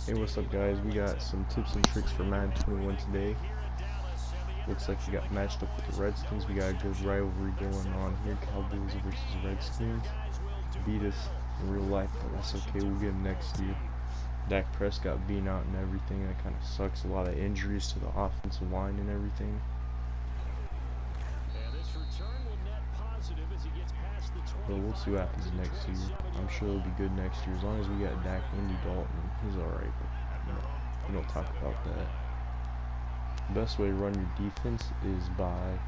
Hey, what's up, guys? We got some tips and tricks for Madden 21 today. Looks like we got matched up with the Redskins. We got a good rivalry going on here. Cowboys versus Redskins. Beat us in real life, but that's okay. We'll get them next year. Dak Prescott being out and everything. That kind of sucks. A lot of injuries to the offensive line and everything. But we'll see what happens next year. I'm sure it'll be good next year as long as we got Dak, Andy Dalton. He's alright, but we don't talk about that. The best way to run your defense is by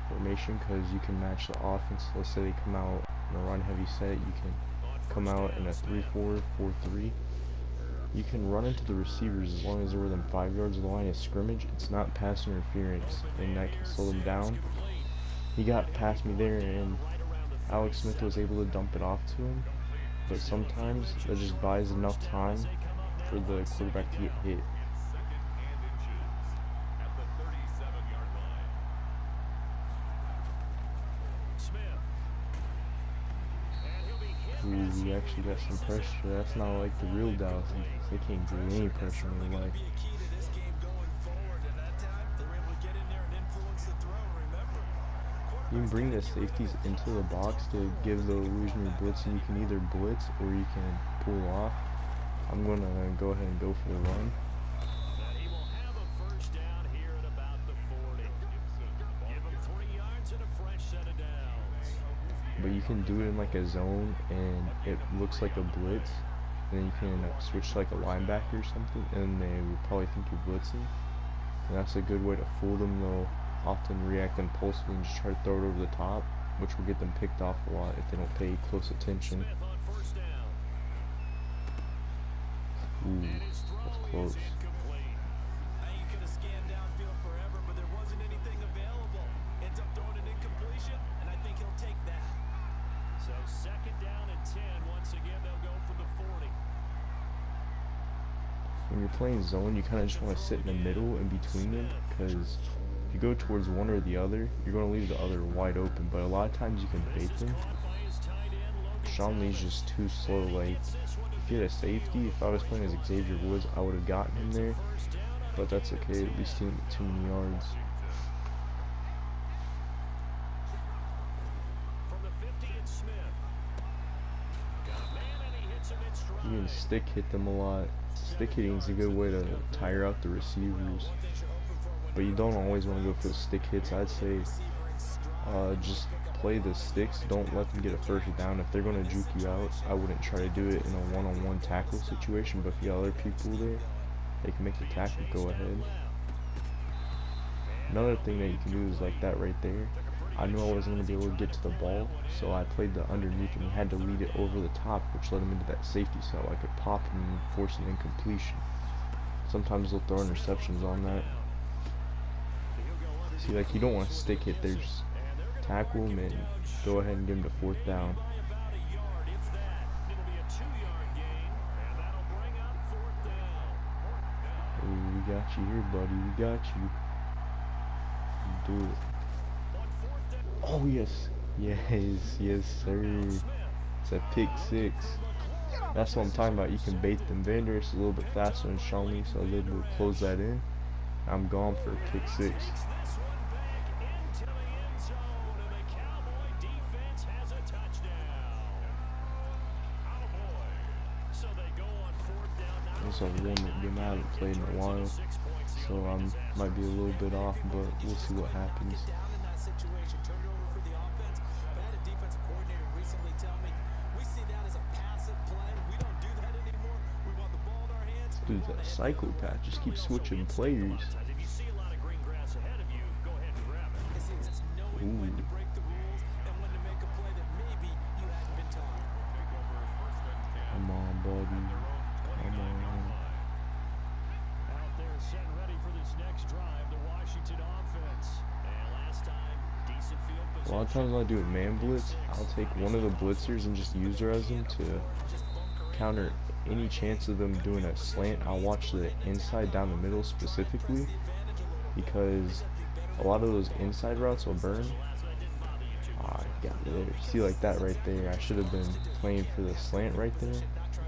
formation, because you can match the offense. Let's say they come out in a run heavy set, you can come out in a 3-4, 4-3. You can run into the receivers as long as they're within 5 yards of the line of scrimmage. It's not pass interference, and that can slow them down. He got past me there, and Alex Smith was able to dump it off to him, but sometimes that just buys enough time for the quarterback to get hit. Ooh, we actually got some pressure. That's not like the real Dallas. They can't get any pressure in their life. You can bring the safeties into the box to give the illusion of blitzing. You can either blitz or you can pull off. I'm going to go ahead and go for the run. But you can do it in like a zone and it looks like a blitz. And then you can switch to like a linebacker or something, and they will probably think you're blitzing. And that's a good way to fool them. They'll often react impulsively and just try to throw it over the top, which will get them picked off a lot if they don't pay close attention. Ooh, that's close. So 2nd down and 10. Once again, they'll go for the 40. When you're playing zone, you kind of just want to sit in the middle in between them, because if you go towards one or the other, you're going to leave the other wide open. But a lot of times you can bait them. Sean Lee's just too slow. Like, if he had a safety, if I was playing as Xavier Woods, I would have gotten him there. But that's okay. At least he didn't get too many yards. You can stick hit them a lot. Stick hitting is a good way to tire out the receivers, but you don't always want to go for the stick hits. I'd say just play the sticks. Don't let them get a first down. If they're going to juke you out, I wouldn't try to do it in a one-on-one tackle situation, but if you got other people there, they can make the tackle go ahead. Another thing that you can do is like that right there. I knew I wasn't going to be able to get to the ball, so I played the underneath, and he had to lead it over the top, which led him into that safety cell. I could pop him and force an incompletion. Sometimes they'll throw interceptions on that. See, like, you don't want to stick hit. There's tackle him and go ahead and give him the 4th down. Ooh, we got you here, buddy. We got you. Do it. Oh, yes. Yes, sir. It's a pick 6. That's what I'm talking about. You can bait them. Vander's a little bit faster than Shawnee, so I was able to close that in. I'm gone for a pick 6. This is a real game I haven't played in a while, so I might be a little bit off, but we'll see what happens. Dude's a psychopath, just keep switching players. Ooh. Come on, buddy. Come on. Out there set ready for this next drive, the Washington offense. And last time, decent field position. A lot of times when I do a man blitz, I'll take one of the blitzers and just use her as them to counter any chance of them doing a slant. I'll watch the inside down the middle specifically, because a lot of those inside routes will burn. Got there. See, like that right there. I should have been playing for the slant right there.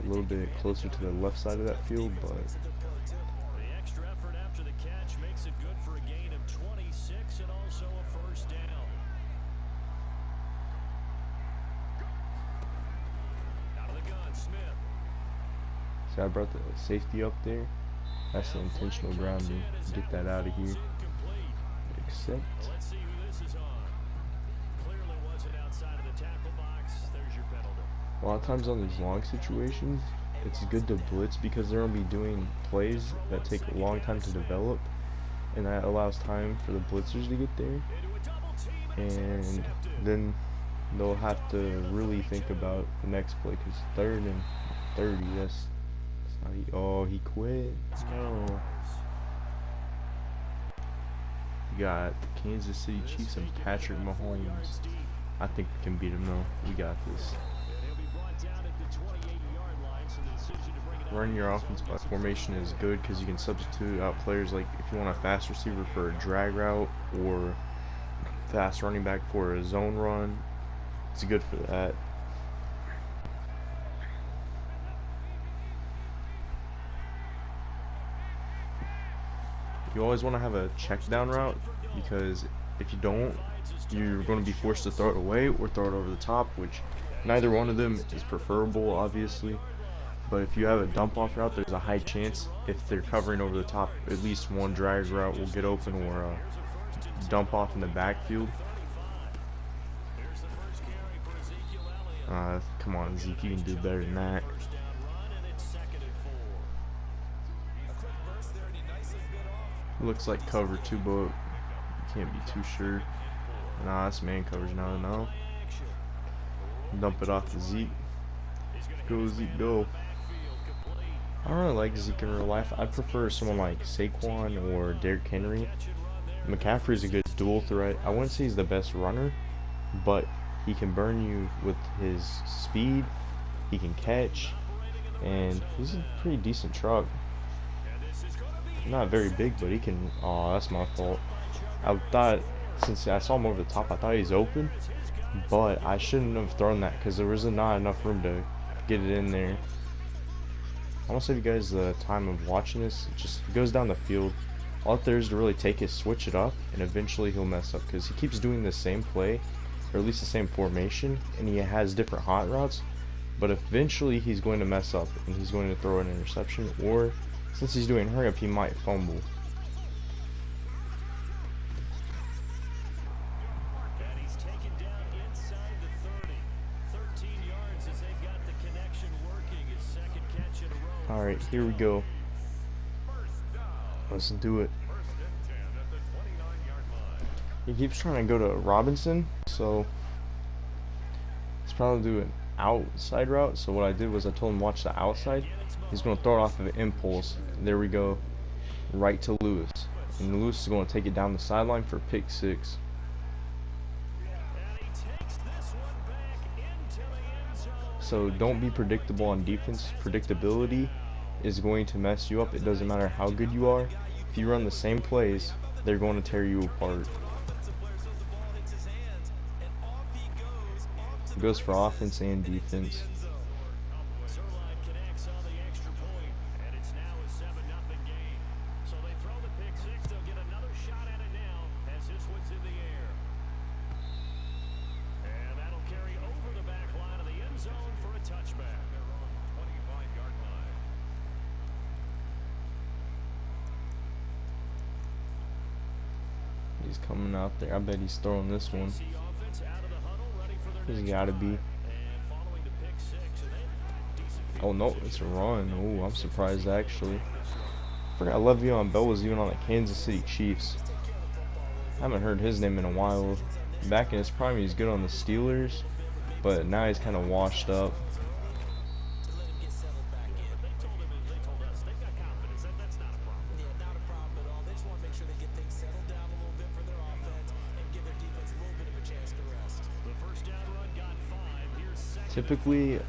a little bit closer to the left side of that field, but The extra effort after the catch makes it good for a gain of 26 and also a first down. Out of the gun, Smith. see, I brought the safety up there. That's the intentional grounding. Get that out of here. Except, Let's see who this is on. Clearly wasn't outside of the tackle box. There's your penalty. a lot of times on these long situations, it's good to blitz because they're going to be doing plays that take a long time to develop, and that allows time for the blitzers to get there, Into a double team and it's and intercepted. then they'll have to really think about the next play because 3rd and 30, that's not oh, he quit. No. You got Kansas City Chiefs and Patrick Mahomes. I think we can beat him though. We got this. And he'll be brought down at the 28-yard line, so the decision to bring it out Running your of the offense zone by was formation is good because you can substitute out players like if you want a fast receiver for a drag route or fast running back for a zone run. It's good for that. You always want to have a check down route because if you don't, you're going to be forced to throw it away or throw it over the top, which neither one of them is preferable, obviously. But if you have a dump off route, there's a high chance if they're covering over the top, at least one drag route will get open or a dump off in the backfield. Here's the first carry for Ezekiel Elliott. Come on, Zeke, you can do better than that. First down run, and it's 2nd and 4. Looks like cover 2, but you can't be too sure. Nah, that's man coverage now. No. Dump it off to Zeke. Go, Zeke, go. I don't really like Zeke in real life. I'd prefer someone like Saquon or Derrick Henry. McCaffrey's a good dual threat. I wouldn't say he's the best runner, but he can burn you with his speed. He can catch, and he's a pretty decent truck. Not very big, but he can. Oh, that's my fault. I thought, since I saw him over the top, I thought he's open, but I shouldn't have thrown that because there was not enough room to get it in there. I want to save you guys the time of watching this. It just goes down the field. All there is to really take is switch it up, and eventually he'll mess up because he keeps doing the same play, or at least the same formation, and he has different hot routes. But eventually he's going to mess up, and he's going to throw an interception, or since he's doing hurry up, he might fumble. And he's taken down inside the 30. 13 yards as they've got the connection working. His 2nd catch in a row. Alright, here we go. Let's do it. He keeps trying to go to Robinson, so he's probably do an outside route. So what I did was I told him watch the outside. He's going to throw it off of an impulse. There we go. Right to Lewis. And Lewis is going to take it down the sideline for pick 6. And he takes this one back into the end zone. So don't be predictable on defense. Predictability is going to mess you up. It doesn't matter how good you are. If you run the same plays, they're going to tear you apart. It goes for offense and defense. Zerline connects on the extra point, and it's now a 7-0 game. So they throw the pick 6. They'll get another shot at it now as this one's in the air. And that'll carry over the back line of the end zone for a touchback. They're on the 25-yard line. He's coming out there. I bet he's throwing this one. KC offense out of the huddle, ready for their He's next got to drive. be. And following the pick 6, and they decent field Oh no, position. it's a run. Oh, I'm surprised actually. I forgot Le'Veon Bell was even on the Kansas City Chiefs. I haven't heard his name in a while. Back in his prime, he's good on the Steelers, but now he's kind of washed up. They told us they've got confidence. That's not a problem. Yeah, not a problem at all. They just want to make sure they get things settled down a little bit for their offense and give their defense a little bit of a chance to rest. The first down run got 5. Here's 2nd. Typically,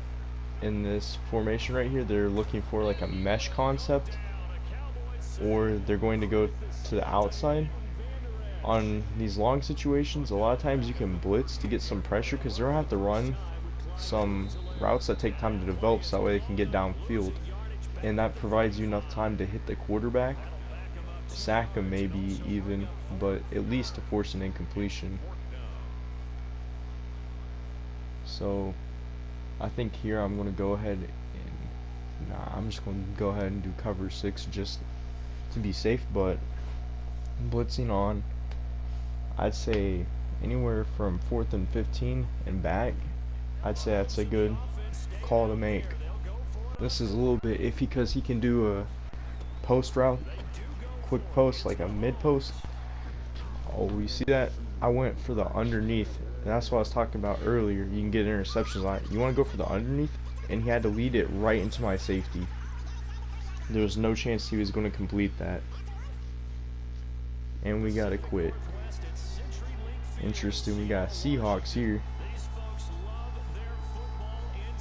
in this formation right here, they're looking for like a mesh concept, or they're going to go to the outside. On these long situations, a lot of times you can blitz to get some pressure because they don't have to run some routes that take time to develop so that way they can get downfield. And that provides you enough time to hit the quarterback, sack him maybe even, but at least to force an incompletion. So I think here I'm going to go ahead and I'm just going to go ahead and do cover 6 just to be safe, but blitzing on, I'd say anywhere from 4th and 15 and back, I'd say that's a good call to make. This is a little bit iffy because he can do a post route, quick post, like a mid post. Oh, you see that? I went for the underneath, and that's what I was talking about earlier. You can get interceptions on it. You want to go for the underneath, and he had to lead it right into my safety. There was no chance he was going to complete that. And we got to quit. Interesting, we got Seahawks here.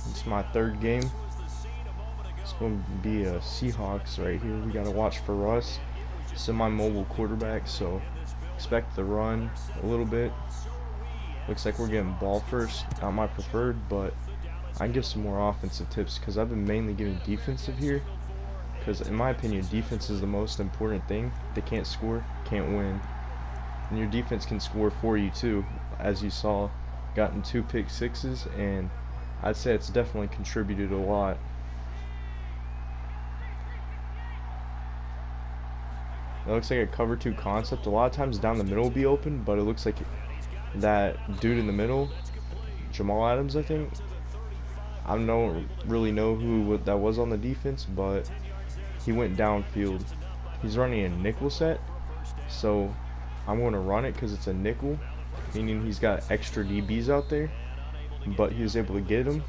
It's my 3rd game. It's going to be a Seahawks right here. We got to watch for Russ. Semi-mobile quarterback, so expect the run a little bit. Looks like we're getting ball first. Not my preferred, but I can give some more offensive tips because I've been mainly giving defensive here. Because in my opinion, defense is the most important thing. They can't score, can't win. And your defense can score for you too, as you saw. Gotten 2 pick sixes, and I'd say it's definitely contributed a lot. It looks like a cover 2 concept. A lot of times down the middle will be open, but it looks like that dude in the middle, Jamal Adams, I think. I don't really know who that was on the defense, but he went downfield. He's running a nickel set, so I'm going to run it because it's a nickel, meaning he's got extra DBs out there, but he was able to get him.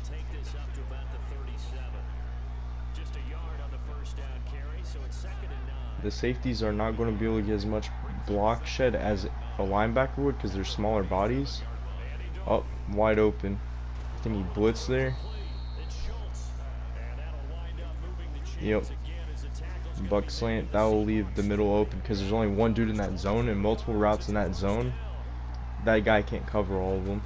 The safeties are not going to be able to get as much block shed as a linebacker would because they're smaller bodies. Oh, wide open. I think he blitzed there. Yep. Buck slant, that will leave the middle open because there's only one dude in that zone and multiple routes in that zone. That guy can't cover all of them.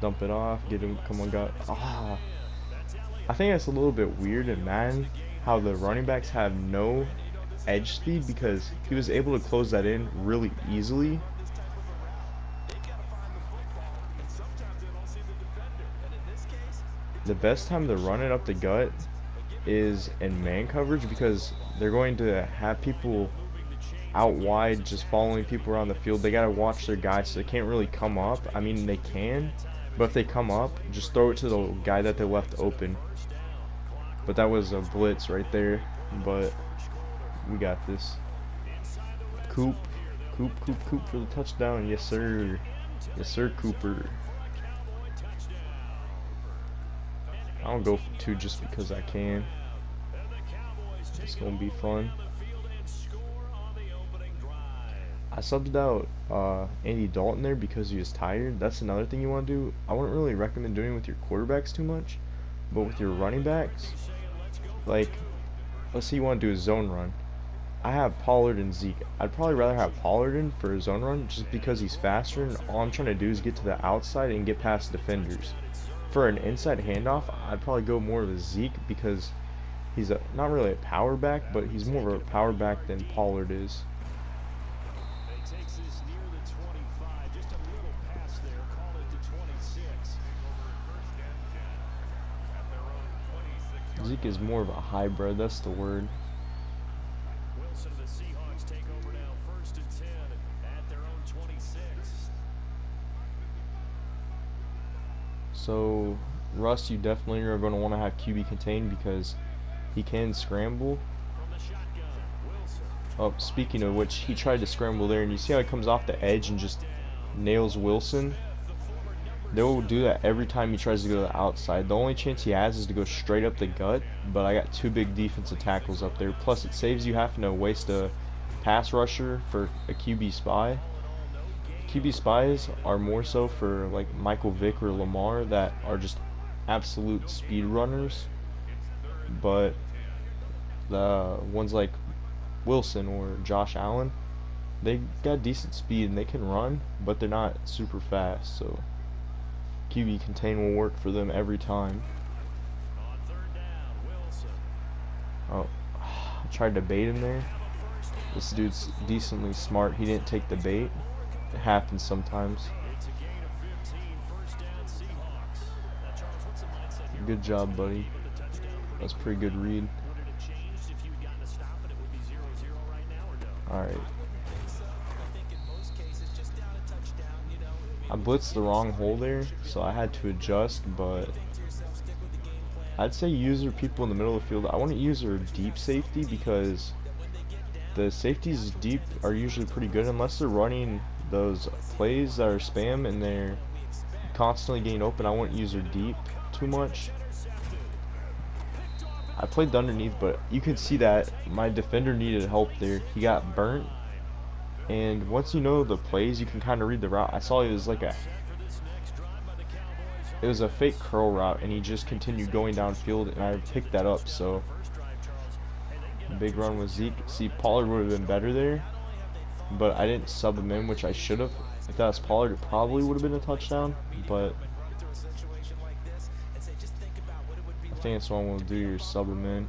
Dump it off, get him, come on, God. Ah. I think that's a little bit weird in Madden, how the running backs have no edge speed because he was able to close that in really easily. The best time to run it up the gut is in man coverage because they're going to have people out wide just following people around the field. They got to watch their guys, so they can't really come up. I mean, they can, but if they come up, just throw it to the guy that they left open. But that was a blitz right there, but we got this. Coop for the touchdown. Yes, sir. Yes, sir, Cooper. I'll go for 2 just because I can. It's going to be fun. I subbed out Andy Dalton there because he was tired. That's another thing you want to do. I wouldn't really recommend doing it with your quarterbacks too much, but with your running backs, like, let's say you want to do a zone run. I have Pollard and Zeke. I'd probably rather have Pollard in for a zone run just because he's faster, and all I'm trying to do is get to the outside and get past defenders. For an inside handoff, I'd probably go more of a Zeke because he's not really a power back, but he's more of a power back than Pollard is. Zeke is more of a hybrid, that's the word. Wilson, the Seahawks take over now, 1st and 10 at their own 26. So, Russ, you definitely are going to want to have QB contained because he can scramble. Oh, speaking of which, he tried to scramble there, and you see how he comes off the edge and just nails Wilson? They'll do that every time he tries to go to the outside. The only chance he has is to go straight up the gut, but I got 2 big defensive tackles up there. Plus, it saves you having to waste a pass rusher for a QB spy. QB spies are more so for like Michael Vick or Lamar that are just absolute speed runners, but the ones like Wilson or Josh Allen, they got decent speed and they can run, but they're not super fast. So QB contain will work for them every time. On third down, Wilson. Oh, I tried to bait him there. This dude's decently smart. He didn't take the bait. It happens sometimes. It's a gain of 15, first down Seahawks. Now, Charles, what's the mindset here? Good job, buddy. With the touchdown. That's a pretty good read. Would it have changed if you'd gotten a stop and it would be 0-0 right now, or no? Alright. So I think in most cases, just down a touchdown, you know. I blitzed the wrong hole there, so I had to adjust, but Think to yourself, stick with the game plan. I'd say user people in the middle of the field. I want to use their deep safety because the safeties deep are usually pretty good unless they're running those plays that are spam and they're constantly getting open. I wouldn't use their deep too much. I played the underneath, but you could see that my defender needed help there. He got burnt, and once you know the plays, you can kind of read the route. I saw it was like a fake curl route, and he just continued going downfield, and I picked that up. So big run with Zeke. See, Pollard would have been better there, but I didn't sub him in, which I should have. If that was Pollard, it probably would have been a touchdown, but I think that's what I'm going to do here, sub him in.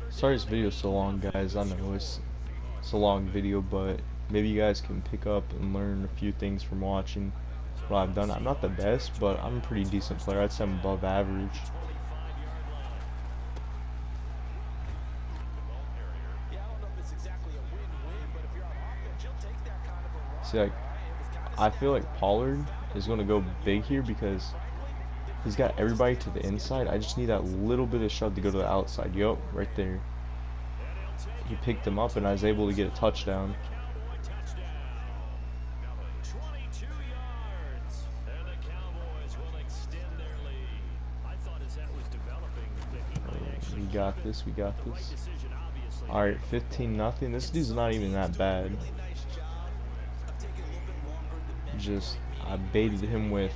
Sorry this video is so long, guys. I know it's a long video, but maybe you guys can pick up and learn a few things from watching what I've done. I'm not the best, but I'm a pretty decent player. I'd say I'm above average. See, like, I feel like Pollard is going to go big here because he's got everybody to the inside. I just need that little bit of shove to go to the outside. Yup, right there. He picked him up, and I was able to get a touchdown. 22 yards, and the Cowboys will extend their lead. I thought as that was developing that he might actually We got this. We got the right this. decision, obviously. All right, 15-0. This dude's not even that bad. Just I baited him with,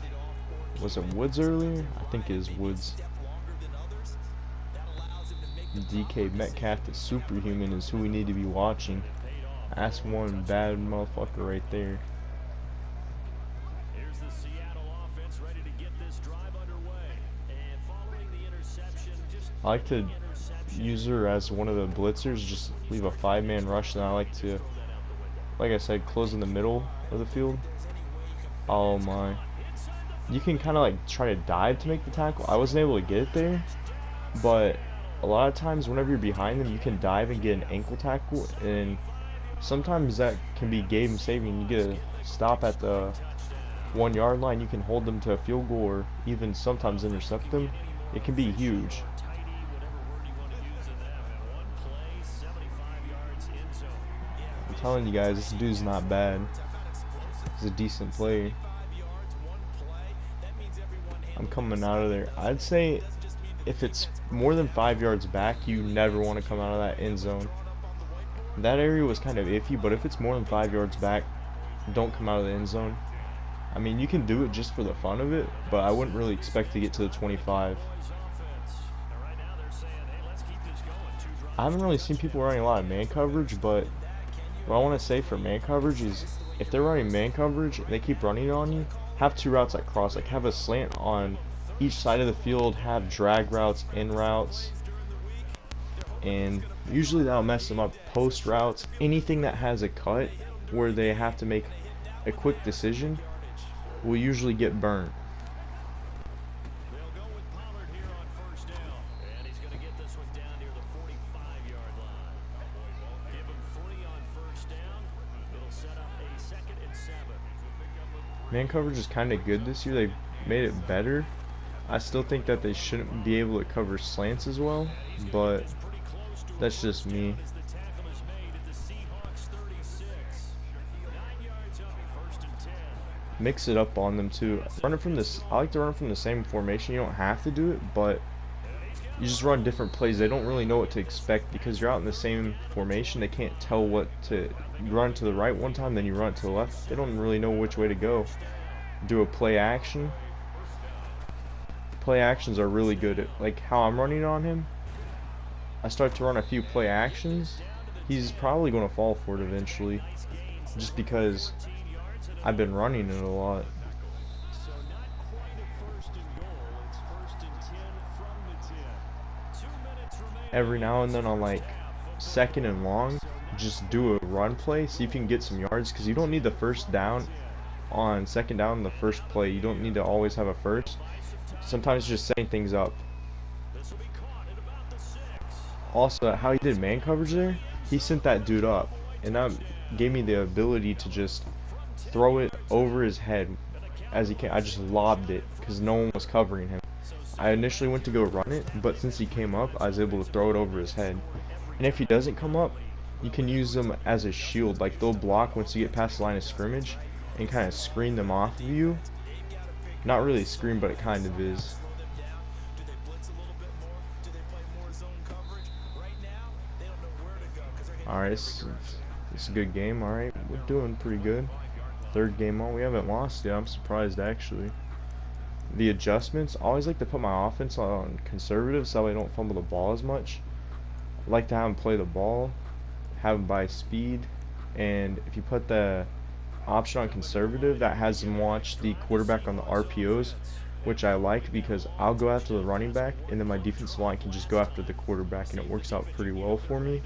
was it Woods earlier? I think it is Woods. DK Metcalf, the superhuman, is who we need to be watching. That's one bad motherfucker right there. Here's the Seattle offense ready to get this drive underway. And following the interception, just I like to use her as one of the blitzers, just leave a 5-man rush, and I like to, like I said, close in the middle of the field. Oh my. You can kind of like try to dive to make the tackle. I wasn't able to get it there, but a lot of times whenever you're behind them, you can dive and get an ankle tackle, and sometimes that can be game saving. You get a stop at the 1-yard line, you can hold them to a field goal or even sometimes intercept them. It can be huge. I'm telling you guys, this dude's not bad. He's a decent player. I'm coming out of there. I'd say if it's more than 5 yards back, you never want to come out of that end zone. That area was kind of iffy, but if it's more than 5 yards back, don't come out of the end zone. I mean, you can do it just for the fun of it, but I wouldn't really expect to get to the 25. I haven't really seen people running a lot of man coverage, but what I want to say for man coverage is if they're running man coverage and they keep running it on you, have 2 routes that cross. Like, have a slant on each side of the field, have drag routes, in routes, and usually that'll mess them up. Post routes, anything that has a cut where they have to make a quick decision will usually get burned. They'll go with Pollard here on first down, and he's going to get this one down near the 45-yard line. Give him 3 on first down. It'll set up a 2nd and 7. Man coverage is kind of good this year. They've made it better. I still think that they shouldn't be able to cover slants as well, but that's just me. Mix it up on them too. Run it from this. I like to run from the same formation. You don't have to do it, but you just run different plays. They don't really know what to expect because you're out in the same formation. They can't tell what to. You run to the right one time, then you run to the left. They don't really know which way to go. Do a play action. Play actions are really good at, like how I'm running on him. I start to run a few play actions. He's probably going to fall for it eventually, just because I've been running it a lot. So not quite a first and goal. It's first and 10 from the 10. 2 minutes remaining. Every now and then on like second and long, just do a run play, see if you can get some yards, because you don't need the first down on second down in the first play. You don't need to always have a first. Sometimes just setting things up. This will be caught at about the 6. Also, how he did man coverage there, he sent that dude up, and that gave me the ability to just throw it over his head as he can. I just lobbed it because no one was covering him. I initially went to go run it, but since he came up, I was able to throw it over his head. And if he doesn't come up, you can use them as a shield. Like, they'll block once you get past the line of scrimmage and kind of screen them off of you. Not really screen, but it kind of is. Alright, it's a good game. Alright, we're doing pretty good. Third game on. We haven't lost yet. I'm surprised, actually. The adjustments, I always like to put my offense on conservative so I don't fumble the ball as much. I like to have them play the ball, have them by speed, and if you put the option on conservative, that has them watch the quarterback on the RPOs, which I like because I'll go after the running back and then my defensive line can just go after the quarterback, and it works out pretty well for me.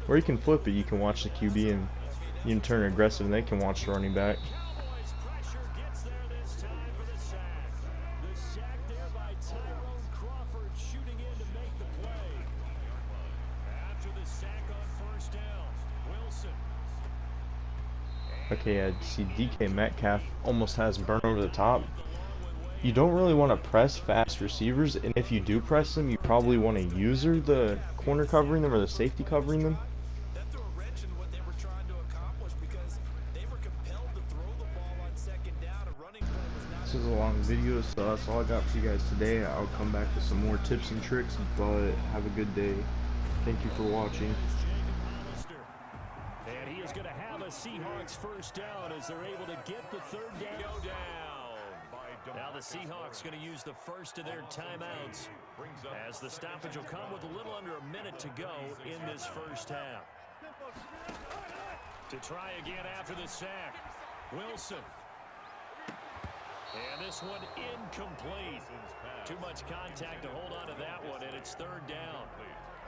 Or you can flip it, you can watch the QB and you can turn aggressive and they can watch the running back. Okay, I see DK Metcalf almost has him burn over the top. You don't really want to press fast receivers, and if you do press them, you probably want to use the corner covering them or the safety covering them. That threw a wrench in what they were trying to accomplish because they were compelled to throw the ball on second down. A running play was not. This is a long video, so that's all I got for you guys today. I'll come back with some more tips and tricks, but have a good day. Thank you for watching. And he is going to have a Seahawks first down as they're able to get the third down. Go down. Now the Seahawks going to use the first of their timeouts as the stoppage will come with a little under a minute to go in this first half. To try again after the sack, Wilson. And this one incomplete. Too much contact to hold on to that one, and it's third down.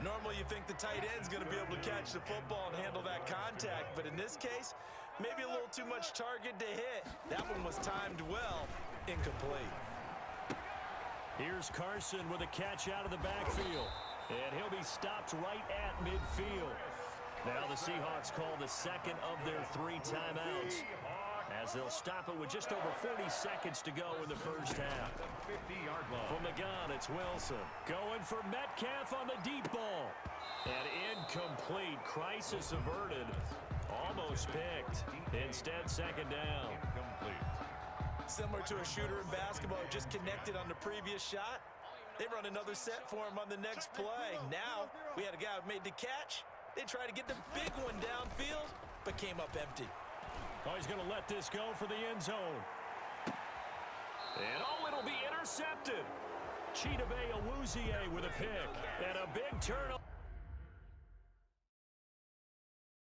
Normally you think the tight end's going to be able to catch the football and handle that contact, but in this case, maybe a little too much target to hit. That one was timed well. Incomplete. Here's Carson with a catch out of the backfield, and he'll be stopped right at midfield. Now the Seahawks call the second of their 3 timeouts as they'll stop it with just over 40 seconds to go in the first half. From the gun, it's Wilson. Going for Metcalf on the deep ball. And incomplete. Crisis averted. Almost picked. Instead, second down. Similar to a shooter in basketball who just connected on the previous shot. They run another set for him on the next play. Now, we had a guy who made the catch. They tried to get the big one downfield, but came up empty. Oh, he's going to let this go for the end zone. And oh, it'll be intercepted. Chidobe Awuzie with a pick. And a big turnover.